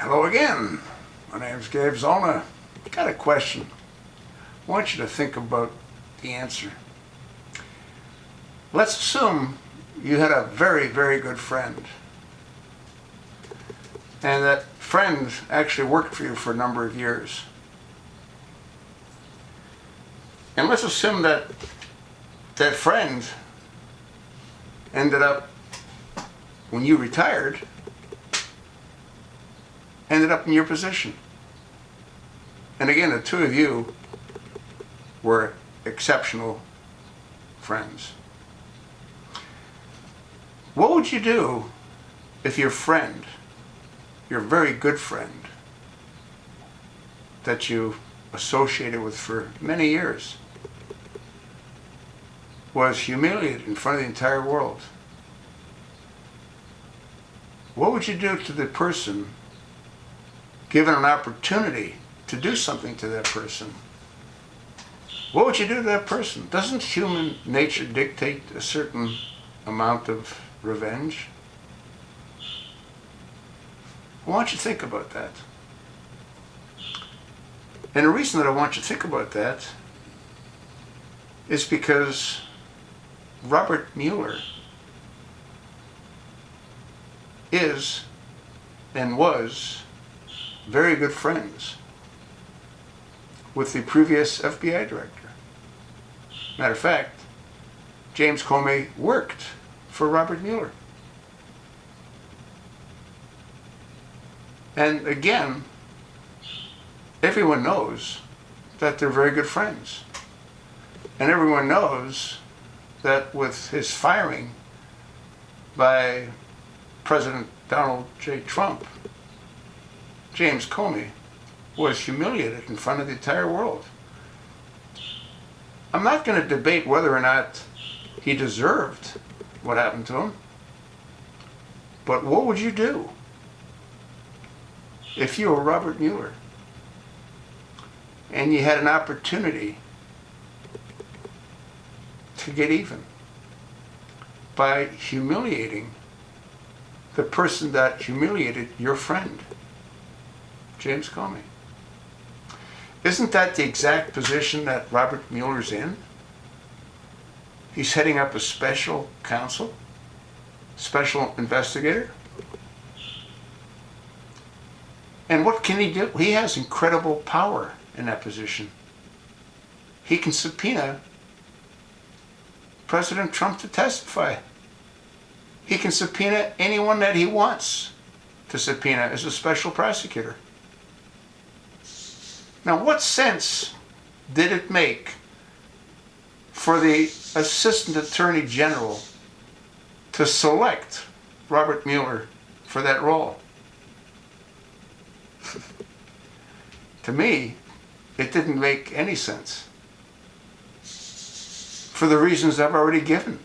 Hello again. My name's Gabe Zona. Got a question. I want you to think about the answer. Let's assume you had a very, very good friend. And that friend actually worked for you for a number of years. And let's assume that that friend ended up, when you retired, ended up in your position. And again, the two of you were exceptional friends. What would you do if your friend, your very good friend, that you associated with for many years, was humiliated in front of the entire world? What would you do to the person, given an opportunity to do something to that person? What would you do to that person? Doesn't human nature dictate a certain amount of revenge? I want you to think about that. And the reason that I want you to think about that is because Robert Mueller is and was very good friends with the previous FBI director. Matter of fact, James Comey worked for Robert Mueller. And again, everyone knows that they're very good friends. And everyone knows that with his firing by President Donald J. Trump, James Comey was humiliated in front of the entire world. I'm not going to debate whether or not he deserved what happened to him, but what would you do if you were Robert Mueller and you had an opportunity to get even by humiliating the person that humiliated your friend, James Comey? Isn't that the exact position that Robert Mueller's in? He's heading up a special counsel, special investigator. And what can he do? He has incredible power in that position. He can subpoena President Trump to testify. He can subpoena anyone that he wants to subpoena as a special prosecutor. Now, what sense did it make for the Assistant Attorney General to select Robert Mueller for that role? To me, it didn't make any sense, for the reasons I've already given.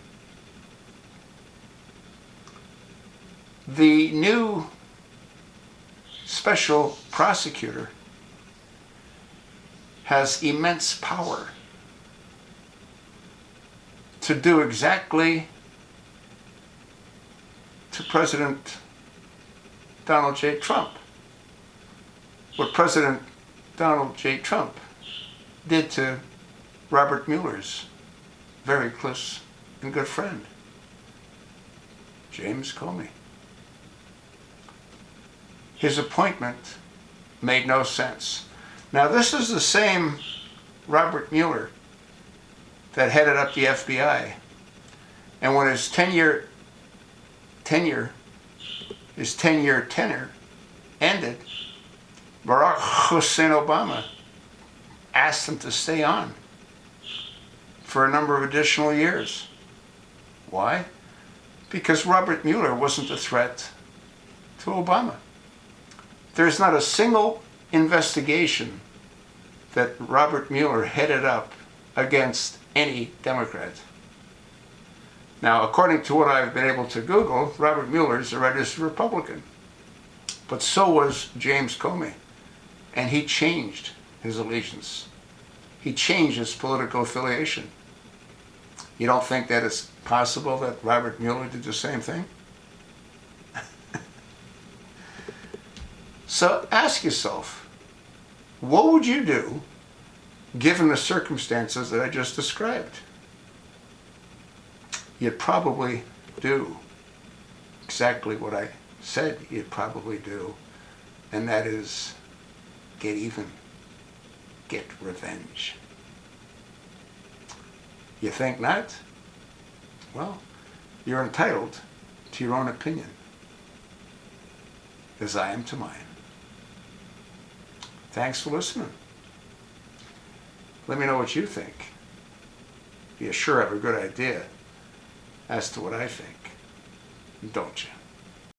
The new special prosecutor has immense power to do exactly to President Donald J. Trump what President Donald J. Trump did to Robert Mueller's very close and good friend, James Comey. His appointment made no sense. Now, this is the same Robert Mueller that headed up the FBI. And when his 10-year tenure ended, Barack Hussein Obama asked him to stay on for a number of additional years. Why? Because Robert Mueller wasn't a threat to Obama. There's not a single investigation that Robert Mueller headed up against any Democrat. Now, according to what I've been able to Google, Robert Mueller is a registered Republican. But so was James Comey. And he changed his allegiance. He changed his political affiliation. You don't think that it's possible that Robert Mueller did the same thing? So ask yourself, what would you do given the circumstances that I just described? You'd probably do exactly what I said you'd probably do, and that is get even, get revenge. You think not? Well, you're entitled to your own opinion, as I am to mine. Thanks for listening. Let me know what you think. You sure have a good idea as to what I think, don't you?